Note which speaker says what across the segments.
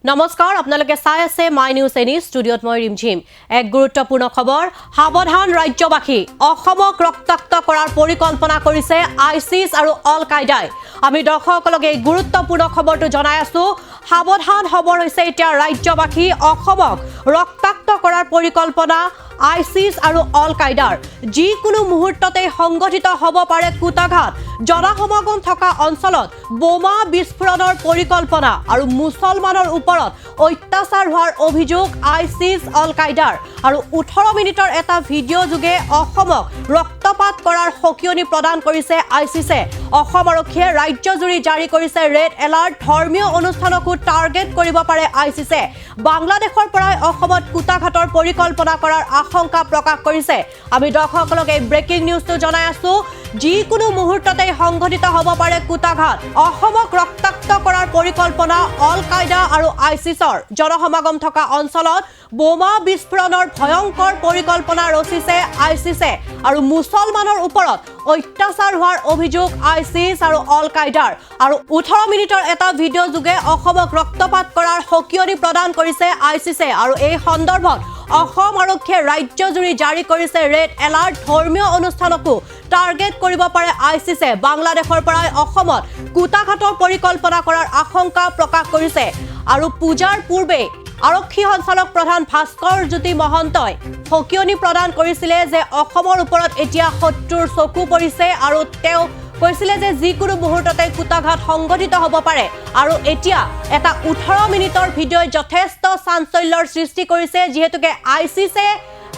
Speaker 1: নমস্কাৰ আপোনালোকে চাই আছে মাই নিউজ এনি ষ্টুডিঅ'ত মই ৰিমঝিম এক গুৰুত্বপূৰ্ণ খবৰ সাৱধান ৰাজ্যবাসী অসমক ৰক্তাক্ত কৰাৰ পৰিকল্পনা কৰিছে আইসিস আৰু অল কায়দাই আমি দৰ্শকসকলক এই গুৰুত্বপূৰ্ণ খবৰটো জনাই আছো সাৱধান খবৰ হৈছে এতিয়া ৰাজ্যবাসী অসমক ৰক্তাক্ত কৰাৰ পৰিকল্পনা আইসিস আৰু অল কায়দাৰ যিকোনো মুহূৰ্ততে সংগঠিত হ'ব পাৰে কুটাঘাত জনসমাগম থকা অঞ্চলত বোমা বিস্ফোৰণৰ পৰিকল্পনা আৰু মুছলমানৰ ওপৰত অত্যাচাৰ হোৱাৰ অভিযোগ আইসিস অল কায়দাৰ আৰু 18 মিনিটৰ এটা ভিডিঅ' যোগে অসমক ৰক্তপাত কৰাৰ সকিয়নি প্ৰদান কৰিছে আইসিসে অসম আৰক্ষীয়ে ৰাজ্যজুৰি জাৰি কৰিছে ৰেড এলাৰ্ট ধৰ্মীয় অনুষ্ঠানকো টাৰ্গেট কৰিব পাৰে আইসিসে বাংলাদেশৰ পৰাই অসমত কুটাঘাতৰ পৰিকল্পনা কৰাৰ আশংকা প্ৰকাশ কৰিছে আমি দৰ্শকসকলক এই ব্ৰেকিং নিউজটো জনাই আছো যিকোনো মুহূৰ্ততে সংঘটিত হ'ব পাৰে কুটাঘাত অসমক ৰক্তাক্ত কৰাৰ পৰিকল্পনা অল কায়দা আৰু আইসিসৰ জনসমাগম থকা অঞ্চলত বোমা বিস্ফোৰণৰ ভয়ংকৰ পৰিকল্পনা ৰচিছে আইসিসে আৰু মুছলমানৰ ওপৰত অত্যাচাৰ হোৱাৰ অভিযোগ আইসিস আৰু অল কায়দাৰ আৰু 18 মিনিটৰ এটা ভিডিঅ' যোগে অসমক ৰক্তপাত কৰাৰ সকিয়নি প্ৰদান কৰিছে আইসিসে আৰু এই সন্দৰ্ভত অসম আৰক্ষীয়ে ৰাজ্যজুৰি জাৰি কৰিছে ৰেড এলাৰ্ট ধৰ্মীয় অনুষ্ঠানকো টাৰ্গেট কৰিব পাৰে আইসিসে বাংলাদেশৰ পৰাই অসমত কুটাঘাতৰ পৰিকল্পনা কৰাৰ আশংকা প্ৰকাশ কৰিছে আৰু পূজাৰ পূৰ্বে আৰক্ষী সঞ্চালক প্ৰধান ভাস্কৰ জ্যোতি মহন্তই সকিয়নি প্ৰদান কৰিছিলে যে অসমৰ ওপৰত এতিয়া শত্ৰুৰ চকু পৰিছে আৰু তেওঁ কৈছিলে যে যিকোনো মুহূৰ্ততে কুটাঘাত সংঘটিত হ'ব পাৰে আৰু এতিয়া এটা 18 মিনিটৰ ভিডিঅ'ই যথেষ্ট চাঞ্চল্যৰ সৃষ্টি কৰিছে যিহেতুকে আইসিসে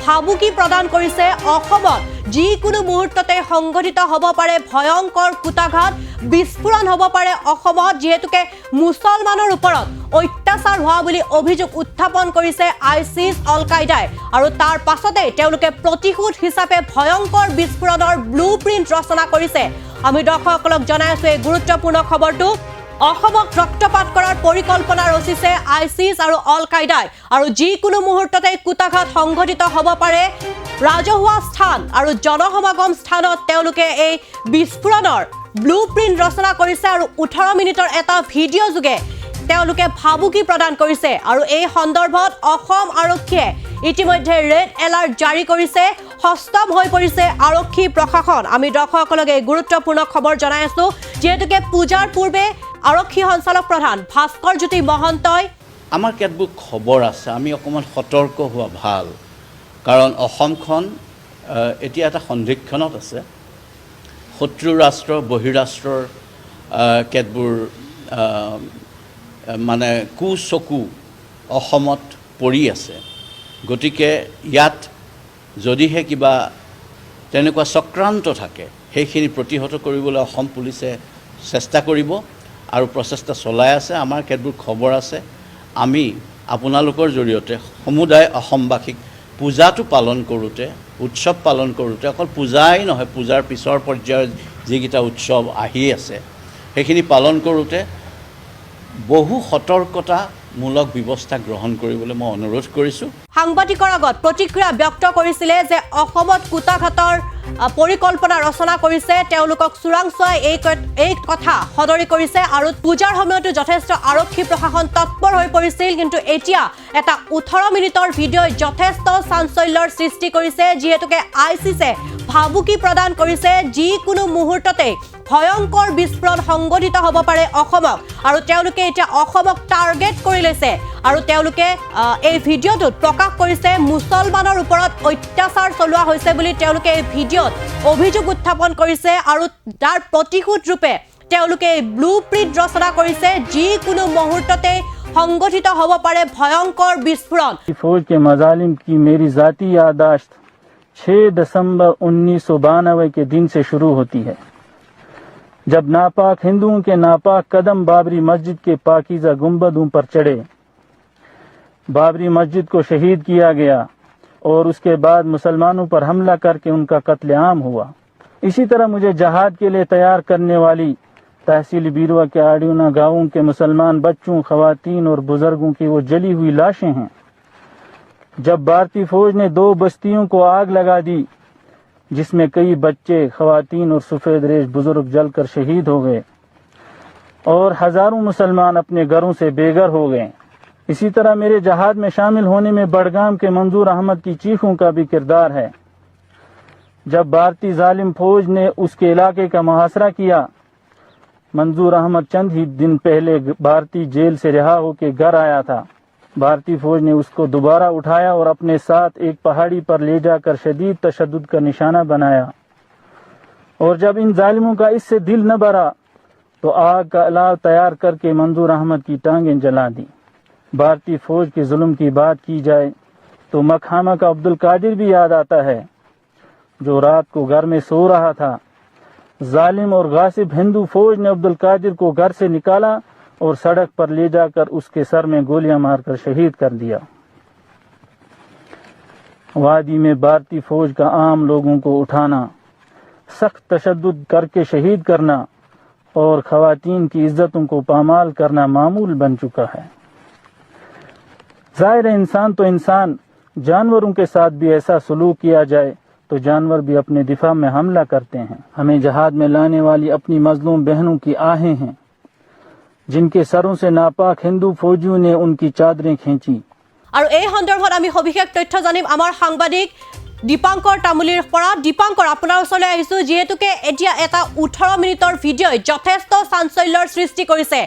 Speaker 1: ভাবুকি প্ৰদান কৰিছে অসমত যিকোনো মুহূৰ্ততে সংঘটিত হ'ব পাৰে ভয়ংকৰ কুটাঘাত বিস্ফোৰণ হ'ব পাৰে অসমত যিহেতুকে মুছলমানৰ ওপৰত অত্যাচাৰ হোৱা বুলি অভিযোগ উত্থাপন কৰিছে আইসিস অল কায়দাই আৰু তাৰ পাছতে তেওঁলোকে প্ৰতিশোধ হিচাপে ভয়ংকৰ বিস্ফোৰণৰ ব্লুপ্ৰিণ্ট ৰচনা কৰিছে আমি দৰ্শকসকলক জনাই আছো এই গুৰুত্বপূৰ্ণ খবৰটো অসমক ৰক্তপাত কৰাৰ পৰিকল্পনা ৰচিছে আইসিস আৰু অল কায়দাই আৰু যিকোনো মুহূৰ্ততে কুটাঘাত সংঘটিত হ'ব পাৰে ৰাজহুৱা স্থান আৰু জনসমাগম স্থানত তেওঁলোকে এই বিস্ফোৰণৰ ব্লুপ্ৰিণ্ট ৰচনা কৰিছে আৰু 18 মিনিটৰ এটা ভিডিঅ' যোগে তেওঁলোকে ভাবুকি প্ৰদান কৰিছে আৰু এই সন্দৰ্ভত অসম আৰক্ষীয়ে ইতিমধ্যে ৰেড এলাৰ্ট জাৰি কৰিছে হস্তম হৈ পৰিছে আৰক্ষী প্ৰশাসন আমি দৰ্শকসকলক এই গুৰুত্বপূৰ্ণ খবৰ জনাই আছো যেহেতুকে পূজাৰ পূৰ্বে আৰক্ষী সঞ্চালক প্ৰধান ভাস্কৰ জ্যোতি মহন্তই
Speaker 2: আমাৰ কেতবোৰ খবৰ আছে আমি অকমান সতৰ্ক হোৱা ভাল কাৰণ অসমখন এতিয়া এটা সন্ধিক্ষণত আছে শত্ৰু ৰাষ্ট্ৰ বহিৰাষ্ট্ৰৰ কেতবোৰ মানে কুচকু অসমত পৰি আছে গতিকে ইয়াত যদিহে কিবা তেনেকুৱা চক্ৰান্ত থাকে সেইখিনি প্ৰতিহত কৰিবলৈ অসম পুলিচে চেষ্টা কৰিব আৰু প্ৰচেষ্টা চলাই আছে আমাৰ কেতবোৰ খবৰ আছে আমি আপোনালোকৰ জৰিয়তে সমুদায় অসমবাসীক পূজাটো পালন কৰোঁতে উৎসৱ পালন কৰোঁতে অকল পূজাই নহয় পূজাৰ পিছৰ পৰ্যায়ৰ যিকেইটা উৎসৱ আহি আছে সেইখিনি পালন কৰোঁতে বহু সতৰ্কতামূলক ব্যৱস্থা গ্ৰহণ কৰিবলৈ মই অনুৰোধ কৰিছোঁ
Speaker 1: সাংবাদিকৰ আগত প্ৰতিক্ৰিয়া ব্যক্ত কৰিছিলে যে অসমত কুটাঘাতৰ পৰিকল্পনা ৰচনা কৰিছে তেওঁলোকক চোৰাংচোৱাই এই কথা সদৰি কৰিছে আৰু পূজাৰ সময়তো যথেষ্ট আৰক্ষী প্ৰশাসন তৎপৰ হৈ পৰিছিল কিন্তু এতিয়া এটা 18 মিনিটৰ ভিডিঅ'ই যথেষ্ট চাঞ্চল্যৰ সৃষ্টি কৰিছে যিহেতুকে আইসিসে ভাবুকি প্ৰদান কৰিছে যিকোনো মুহূৰ্ততে ভয়ংকৰ বিস্ফোৰণ সংঘটিত হ'ব পাৰে অসমক আৰু তেওঁলোকে এতিয়া অসমক টাৰ্গেট কৰি লৈছে আৰু তেওঁলোকে এই ভিডিঅ'টোত প্ৰকাশ কৰিছে মুছলমানৰ ওপৰত অত্যাচাৰ চলোৱা হৈছে বুলি তেওঁলোকে এই ভিডিঅ'ত অভিযোগ উত্থাপন কৰিছে আৰু তাৰ প্ৰতিশোধ ৰূপে তেওঁলোকে ব্লুপ্ৰিণ্ট ৰচনা কৰিছে যিকোনো মুহূৰ্ততে সংঘটিত হ'ব পাৰে ভয়ংকৰ বিস্ফোৰণ
Speaker 3: ফৌজ के मजालिम की मेरी ذاتی याददाश्त 6 दिसंबर 1992 के दिन से शुरू होती है जब नापाक हिंदुओं के नापाक कदम बाबरी मस्जिद के पाकीज़ा गुंबदों पर चढ़े बाबरी मस्जिद को शहीद किया गया और उसके बाद मुसलमानों पर हमला करके उनका कत्लेआम हुआ इसी तरह मुझे जहाद के लिए तैयार करने वाली तहसील बीरवा के आड़ियोना गांवों के मुसलमान बच्चों खवातीन और बुजुर्गों की वो जली हुई लाशें हैं जब भारतीय फौज ने 2 बस्तियों को आग लगा दी जिसमें कई बच्चे खवातीन और सफेद रेश बुजुर्ग जलकर शहीद हो गए और हजारों मुसलमान अपने घरों से बेघर हो गए इसी तरह मेरे जहाद में शामिल होने में बड़गाम के मंजूर अहमद की चीखों का भी किरदार है। जब भारतीय जालिम फौज ने उसके इलाके का मुहासरा किया, मंजूर अहमद चंद ही दिन पहले भारतीय जेल से रिहा होकर घर आया था। भारतीय फौज ने उसको दोबारा उठाया और अपने साथ एक पहाड़ी पर ले जाकर शदीद तशद्दुद का निशाना बनाया, और जब इन जालिमों का इससे दिल न भरा तो आग का अलाव तैयार करके मंजूर अहमद की टांगें जला दी। भारतीय फौज के जुल्म की बात की जाए तो मखामा का अब्दुल कादिर भी याद आता है, जो रात को घर में सो रहा था। जालिम और गासिब हिंदू फौज ने अब्दुल कादिर को घर से निकाला और सड़क पर ले जाकर उसके सर में गोलियां मारकर शहीद कर दिया। वादी में भारतीय फौज का आम लोगों को उठाना, सख्त तशद्दुद करके शहीद करना और खवातीन की इज्जतों को पामाल करना मामूल बन चुका है। ज़ाहिर है इंसान तो इंसान, जानवरों के साथ भी ऐसा सलूक किया जाए तो जानवर भी अपने दिफा में हमला करते हैं। हमें जहाद में लाने वाली अपनी मजलूम बहनों की आहें हैं, जिनके सरों से नापाक हिंदू फौजियों ने उनकी चादरें खींची।
Speaker 1: আৰু এই সন্দৰ্ভত আমি সবিশেষ তথ্য জানিম আমাৰ সাংবাদিক দীপাংকৰ তামুলীৰ পৰা। দীপাংকৰ, আপোনাৰ ওচৰলৈ আহিছোঁ, যিহেতুকে এতিয়া এটা 18 মিনিটৰ ভিডিঅ'ই যথেষ্ট চাঞ্চল্যৰ সৃষ্টি কৰিছে।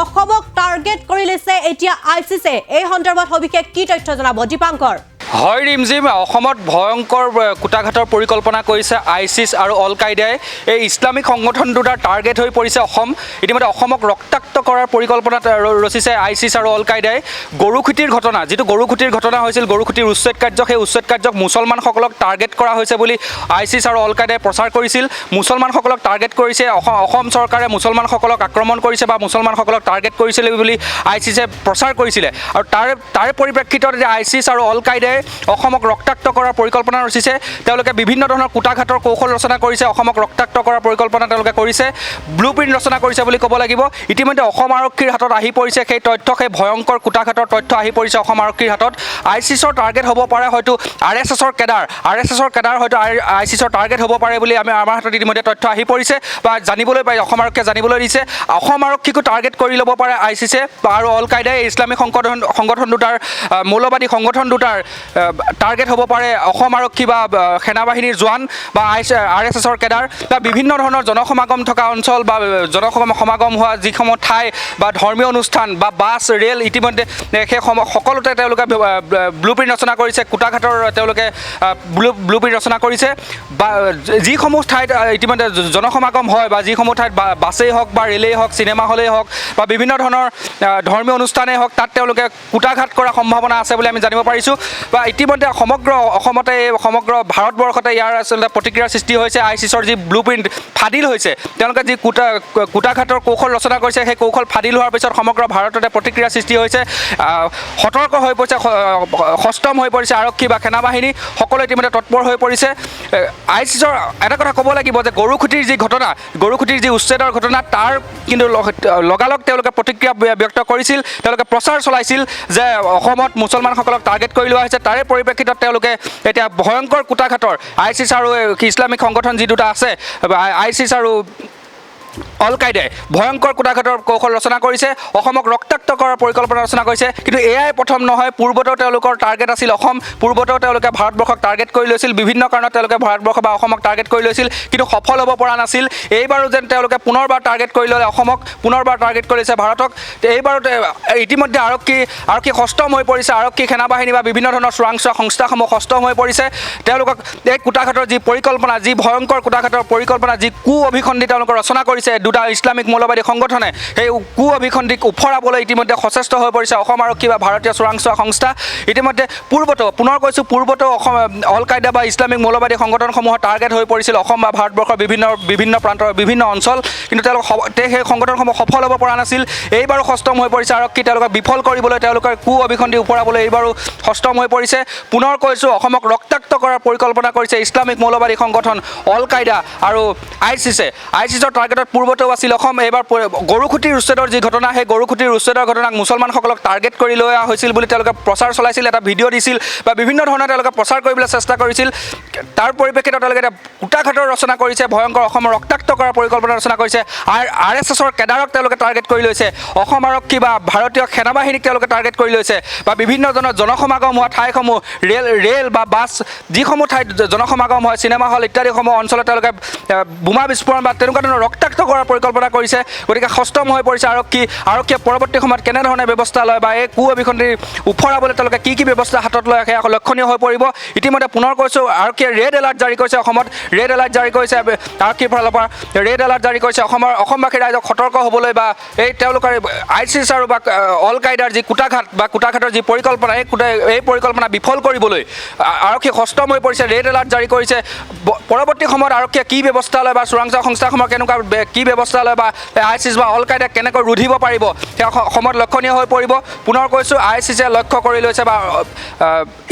Speaker 1: অসমক টাৰ্গেট কৰি লৈছে এতিয়া ICC। এই সন্দৰ্ভত সবিশেষ কি তথ্য জনাব দীপাংকৰ?
Speaker 4: হয় ৰিমজিম, অসমত ভয়ংকৰ কুটাঘাতৰ পৰিকল্পনা কৰিছে আইচিছ আৰু অল কায়দাই। এই ইছলামিক সংগঠন দুটাৰ টাৰ্গেট হৈ পৰিছে অসম। ইতিমধ্যে অসমক ৰক্তাক্ত কৰাৰ পৰিকল্পনাত ৰচিছে আইচিছ আৰু অল কায়দাই। গৰুখুটিৰ ঘটনা, যিটো গৰুখুটিৰ ঘটনা হৈছিল, গৰুখুটিৰ উচ্ছেদ কাৰ্য, সেই উচ্ছেদ কাৰ্যক মুছলমানসকলক টাৰ্গেট কৰা হৈছে বুলি আইচিছ আৰু অল কায়দাই প্ৰচাৰ কৰিছিল। মুছলমানসকলক টাৰ্গেট কৰিছে, অসম চৰকাৰে মুছলমানসকলক আক্ৰমণ কৰিছে বা মুছলমানসকলক টাৰ্গেট কৰিছিলে বুলি আইচিছে প্ৰচাৰ কৰিছিলে। আৰু তাৰে পৰিপ্ৰেক্ষিতত যে আইচিছ আৰু অল কায়দাই অসমক ৰক্তাক্ত কৰাৰ পৰিকল্পনা ৰচিছে। তেওঁলোকে বিভিন্ন ধৰণৰ কুটাঘাতৰ কৌশল ৰচনা কৰিছে, অসমক ৰক্তাক্ত কৰাৰ পৰিকল্পনা তেওঁলোকে কৰিছে, ব্লু প্ৰিণ্ট ৰচনা কৰিছে বুলি ক'ব লাগিব। ইতিমধ্যে অসম আৰক্ষীৰ হাতত আহি পৰিছে সেই তথ্য, সেই ভয়ংকৰ কুটাঘাতৰ তথ্য আহি পৰিছে অসম আৰক্ষীৰ হাতত। আইচিছৰ টাৰ্গেট হ'ব পাৰে হয়তো RSSৰ কেডাৰ হয়তো আইচিছৰ টাৰ্গেট হ'ব পাৰে বুলি আমাৰ হাতত ইতিমধ্যে তথ্য আহি পৰিছে বা জানিবলৈ পাই অসম আৰক্ষীয়ে জানিবলৈ দিছে। অসম আৰক্ষীকো টাৰ্গেট কৰি ল'ব পাৰে আইচিছে আৰু অল কায়দাই। ইছলামিক সংগঠন দুটাৰ, মৌলবাদী সংগঠন দুটাৰ টাৰ্গেট হ'ব পাৰে অসম আৰক্ষী বা সেনাবাহিনীৰ জোৱান বা RSSৰ কেডাৰ বা বিভিন্ন ধৰণৰ জনসমাগম থকা অঞ্চল বা জনসমাগম হোৱা যিসমূহ ঠাই বা ধৰ্মীয় অনুষ্ঠান বা বাছ, ৰেল, ইতিমধ্যে সেই সকলোতে তেওঁলোকে ব্লু প্ৰিণ্ট ৰচনা কৰিছে, কুটাঘাতৰ তেওঁলোকে ব্লু প্ৰিণ্ট ৰচনা কৰিছে। বা যিসমূহ ঠাইত ইতিমধ্যে জনসমাগম হয় বা যিসমূহ ঠাইত বাছেই হওক বা ৰেলেই হওক, চিনেমা হলেই হওক বা বিভিন্ন ধৰণৰ ধৰ্মীয় অনুষ্ঠানেই হওক, তাত তেওঁলোকে কুটাঘাত কৰাৰ সম্ভাৱনা আছে বুলি আমি জানিব পাৰিছোঁ। বা ইতিমধ্যে সমগ্ৰ অসমতে, সমগ্ৰ ভাৰতবৰ্ষতে ইয়াৰ আচলতে প্ৰতিক্ৰিয়াৰ সৃষ্টি হৈছে। আইচিছৰ যি ব্লু প্ৰিণ্ট ফাদিল হৈছে, তেওঁলোকে যি কুটাঘাতৰ কৌশল ৰচনা কৰিছে, সেই কৌশল ফাদিল হোৱাৰ পিছত সমগ্ৰ ভাৰততে প্ৰতিক্ৰিয়াৰ সৃষ্টি হৈছে। সতৰ্ক হৈ পৰিছে, সষ্টম হৈ পৰিছে আৰক্ষী বা সেনাবাহিনী, সকলো ইতিমধ্যে তৎপৰ হৈ পৰিছে। আইচিছৰ এটা কথা ক'ব লাগিব যে গৰুখুটিৰ যি ঘটনা, গৰুখুটিৰ যি উচ্ছেদৰ ঘটনা, তাৰ কিন্তু লগালগ তেওঁলোকে প্ৰতিক্ৰিয়া ব্যক্ত কৰিছিল। তেওঁলোকে প্ৰচাৰ চলাইছিল যে অসমত মুছলমানসকলক টাৰ্গেট কৰি লোৱা হৈছে। তাৰে পৰিপ্ৰেক্ষিতত তেওঁলোকে এতিয়া ভয়ংকৰ কুটাঘাতৰ আইচিছ আৰু ইছলামিক সংগঠন যি দুটা আছে, আইচিছ আৰু অল কায়দাই ভয়ংকৰ কুটাঘাতৰ কৌশল ৰচনা কৰিছে, অসমক ৰক্তাক্ত কৰাৰ পৰিকল্পনা ৰচনা কৰিছে। কিন্তু এয়াই প্ৰথম নহয়, পূৰ্বতেও তেওঁলোকৰ টাৰ্গেট আছিল অসম। পূৰ্বতেও তেওঁলোকে ভাৰতবৰ্ষক টাৰ্গেট কৰি লৈছিল, বিভিন্ন কাৰণত তেওঁলোকে ভাৰতবৰ্ষ বা অসমক টাৰ্গেট কৰি লৈছিল, কিন্তু সফল হ'ব পৰা নাছিল। এইবাৰো যেন তেওঁলোকে পুনৰবাৰ টাৰ্গেট কৰি ল'লে অসমক, পুনৰবাৰ টাৰ্গেট কৰি লৈছে ভাৰতক। এইবাৰো ইতিমধ্যে আৰক্ষী সষ্টম হৈ পৰিছে, আৰক্ষী, সেনাবাহিনী বা বিভিন্ন ধৰণৰ চোৰাংচোৱা সংস্থাসমূহ সষ্টম হৈ পৰিছে। তেওঁলোকক এই কুটাঘাতৰ যি পৰিকল্পনা, যি ভয়ংকৰ কুটাঘাতৰ পৰিকল্পনা, যি অভিসন্ধি তেওঁলোকে ৰচনা কৰিছে দুটা ইছলামিক মৌলবাদী সংগঠনে, সেই অভিসন্ধিক উফৰাবলৈ ইতিমধ্যে সচেষ্ট হৈ পৰিছে অসম আৰক্ষী বা ভাৰতীয় চোৰাংচোৱা সংস্থা। ইতিমধ্যে পুনৰ কৈছোঁ, পূৰ্বতেও অসম অল কায়দা বা ইছলামিক মৌলবাদী সংগঠনসমূহৰ টাৰ্গেট হৈ পৰিছিল অসম বা ভাৰতবৰ্ষৰ বিভিন্ন প্ৰান্তৰ বিভিন্ন অঞ্চল, কিন্তু সেই সংগঠনসমূহ সফল হ'ব পৰা নাছিল। এইবাৰো সষ্টম হৈ পৰিছে আৰক্ষী, তেওঁলোকক বিফল কৰিবলৈ, তেওঁলোকৰ অভিসন্ধি উফৰাবলৈ এইবাৰো সষ্টম হৈ পৰিছে। পুনৰ কৈছোঁ, অসমক ৰক্তাক্ত কৰাৰ পৰিকল্পনা কৰিছে ইছলামিক মৌলবাদী সংগঠন অল কায়দা আৰু আইচিছে। আইচিছৰ টাৰ্গেটত পূৰ্বতেও আছিল অসম এইবাৰ গৰুখুটিৰ উচ্ছেদৰ যি ঘটনা সেই গৰুখুটিৰ উচ্ছেদৰ ঘটনাক মুছলমানসকলক টাৰ্গেট কৰি লৈ অহা হৈছিল বুলি তেওঁলোকে প্ৰচাৰ চলাইছিল এটা ভিডিঅ' দিছিল বা বিভিন্ন ধৰণে তেওঁলোকে প্ৰচাৰ কৰিবলৈ চেষ্টা কৰিছিল তাৰ পৰিপ্ৰেক্ষিতত তেওঁলোকে এটা কুটাঘাটৰ ৰচনা কৰিছে ভয়ংকৰ অসমৰ ৰক্তাক্ত কৰাৰ পৰিকল্পনা ৰচনা কৰিছে RSSৰ কেডাৰক তেওঁলোকে টাৰ্গেট কৰি লৈছে অসম আৰক্ষী বা ভাৰতীয় সেনাবাহিনীক তেওঁলোকে টাৰ্গেট কৰি লৈছে বা বিভিন্ন ধৰণৰ জনসমাগম হোৱা ঠাইসমূহ ৰেল বা বাছ যিসমূহ ঠাইত জনসমাগম হয় চিনেমা হল ইত্যাদিসমূহ অঞ্চলত তেওঁলোকে বোমা বিস্ফোৰণ বা তেনেকুৱা ধৰণৰ ৰক্তাক্ত কৰাৰ পৰিকল্পনা কৰিছে গতিকে সষ্টম হৈ পৰিছে আৰক্ষীয়ে পৰৱৰ্তী সময়ত কেনেধৰণে ব্যৱস্থা লয় বা এই অভিসন্ধি উফৰাবলৈ তেওঁলোকে কি ব্যৱস্থা হাতত লয় সেয়া লক্ষণীয় হৈ পৰিব ইতিমধ্যে পুনৰ কৈছোঁ আৰক্ষীয়ে ৰেড এলাৰ্ট জাৰি কৰিছে অসমত ৰেড এলাৰ্ট জাৰি কৰিছে আৰক্ষীৰ ফালৰ পৰা ৰেড এলাৰ্ট জাৰি কৰিছে অসমবাসী ৰাইজক সতৰ্ক হ'বলৈ বা এই তেওঁলোকৰ ISIS আৰু বা অল কায়দাৰ যি কুটাঘাটৰ যি পৰিকল্পনা এই পৰিকল্পনা বিফল কৰিবলৈ আৰক্ষী সষ্টম হৈ পৰিছে ৰেড এলাৰ্ট জাৰি কৰিছে পৰৱৰ্তী সময়ত আৰক্ষীয়ে কি ব্যৱস্থা লয় বা চোৰাংচোৱা সংস্থাসমূহৰ কেনেকুৱা কি ব্যৱস্থা লয় বা ISIS বা অল কায়দাক কেনেকৈ ৰুধিব পাৰিব সেয়া সময়ত লক্ষণীয় হৈ পৰিব পুনৰ কৈছোঁ ISISে লক্ষ্য কৰি লৈছে বা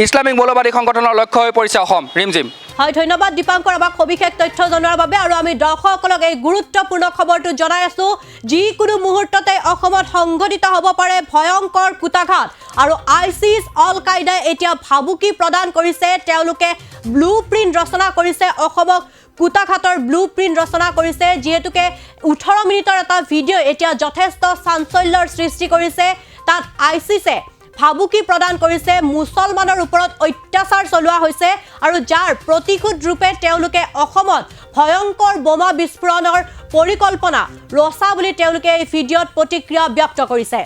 Speaker 4: ইছলামিক মৌলবাদী সংগঠনৰ লক্ষ্য হৈ পৰিছে অসম ৰিমজিম
Speaker 1: হয় ধন্যবাদ দীপাংকৰ আমাক সবিশেষ তথ্য জনোৱাৰ বাবে আৰু আমি দৰ্শকসকলক এই গুৰুত্বপূৰ্ণ খবৰটো জনাই আছো যিকোনো মুহূৰ্ততে অসমত সংঘটিত হ'ব পাৰে ভয়ংকৰ কুটাঘাট আৰু ISIS অল কায়দাই এতিয়া ভাবুকি প্ৰদান কৰিছে তেওঁলোকে ব্লুপ্ৰিণ্ট ৰচনা কৰিছে অসমক কুটাঘাটৰ ব্লুপ্ৰিণ্ট ৰচনা কৰিছে যিহেতুকে 18 মিনিটৰ এটা ভিডিঅ' এতিয়া যথেষ্ট চাঞ্চল্যৰ সৃষ্টি কৰিছে তাত ISISে ভাবুকি প্ৰদান কৰিছে মুছলমানৰ ওপৰত অত্যাচাৰ চলোৱা হৈছে আৰু যাৰ প্ৰতিশোধ ৰূপে তেওঁলোকে অসমত ভয়ংকৰ বোমা বিস্ফোৰণৰ পৰিকল্পনা ৰচা বুলি তেওঁলোকে এই ভিডিঅ'ত প্ৰতিক্ৰিয়া ব্যক্ত কৰিছে